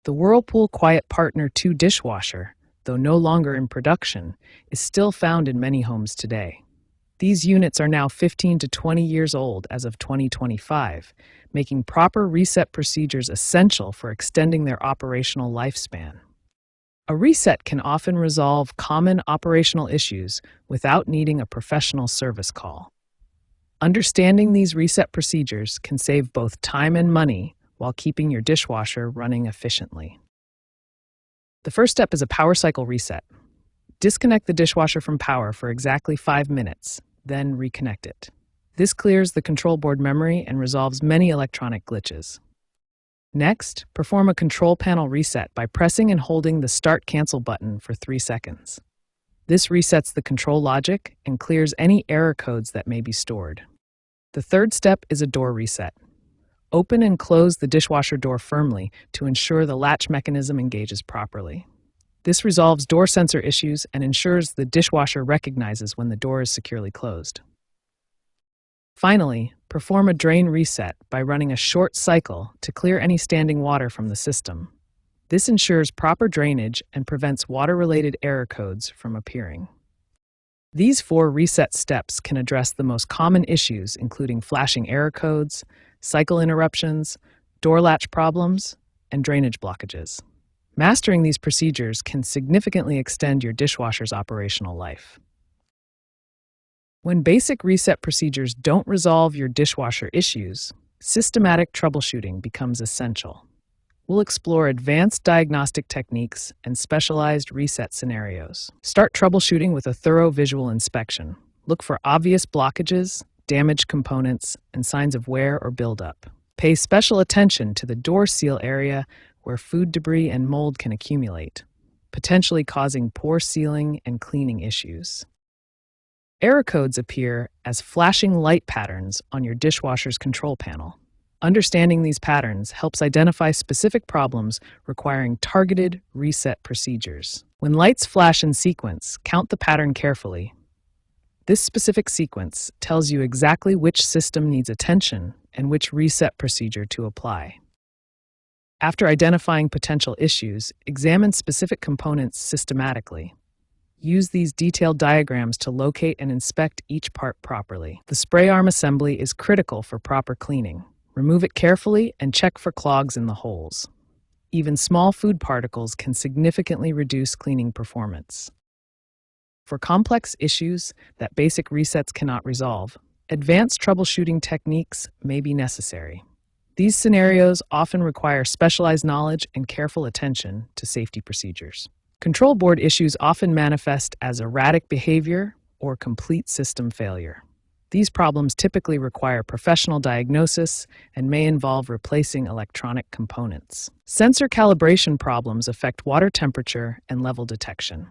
The Whirlpool Quiet Partner 2 dishwasher, though no longer in production, is still found in many homes today. These units are now 15 to 20 years old as of 2025, making proper reset procedures essential for extending their operational lifespan. A reset can often resolve common operational issues without needing a professional service call. Understanding these reset procedures can save both time and money while keeping your dishwasher running efficiently. The first step is a power cycle reset. Disconnect the dishwasher from power for exactly 5 minutes, then reconnect it. This clears the control board memory and resolves many electronic glitches. Next, perform a control panel reset by pressing and holding the Start Cancel button for 3 seconds. This resets the control logic and clears any error codes that may be stored. The third step is a door reset. Open and close the dishwasher door firmly to ensure the latch mechanism engages properly. This resolves door sensor issues and ensures the dishwasher recognizes when the door is securely closed. Finally, perform a drain reset by running a short cycle to clear any standing water from the system. This ensures proper drainage and prevents water-related error codes from appearing. These 4 reset steps can address the most common issues, including flashing error codes, cycle interruptions, door latch problems, and drainage blockages. Mastering these procedures can significantly extend your dishwasher's operational life. When basic reset procedures don't resolve your dishwasher issues, systematic troubleshooting becomes essential. We'll explore advanced diagnostic techniques and specialized reset scenarios. Start troubleshooting with a thorough visual inspection. Look for obvious blockages, damaged components, and signs of wear or buildup. Pay special attention to the door seal area where food debris and mold can accumulate, potentially causing poor sealing and cleaning issues. Error codes appear as flashing light patterns on your dishwasher's control panel. Understanding these patterns helps identify specific problems requiring targeted reset procedures. When lights flash in sequence, count the pattern carefully. This specific sequence tells you exactly which system needs attention and which reset procedure to apply. After identifying potential issues, examine specific components systematically. Use these detailed diagrams to locate and inspect each part properly. The spray arm assembly is critical for proper cleaning. Remove it carefully and check for clogs in the holes. Even small food particles can significantly reduce cleaning performance. For complex issues that basic resets cannot resolve, advanced troubleshooting techniques may be necessary. These scenarios often require specialized knowledge and careful attention to safety procedures. Control board issues often manifest as erratic behavior or complete system failure. These problems typically require professional diagnosis and may involve replacing electronic components. Sensor calibration problems affect water temperature and level detection.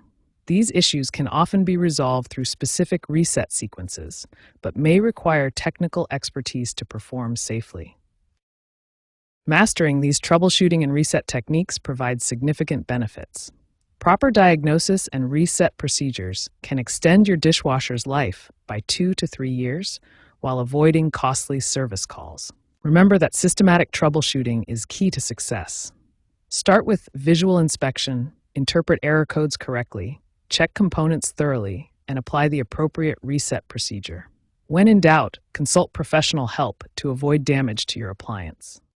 These issues can often be resolved through specific reset sequences, but may require technical expertise to perform safely. Mastering these troubleshooting and reset techniques provides significant benefits. Proper diagnosis and reset procedures can extend your dishwasher's life by 2 to 3 years while avoiding costly service calls. Remember that systematic troubleshooting is key to success. Start with visual inspection, interpret error codes correctly, check components thoroughly, and apply the appropriate reset procedure. When in doubt, consult professional help to avoid damage to your appliance.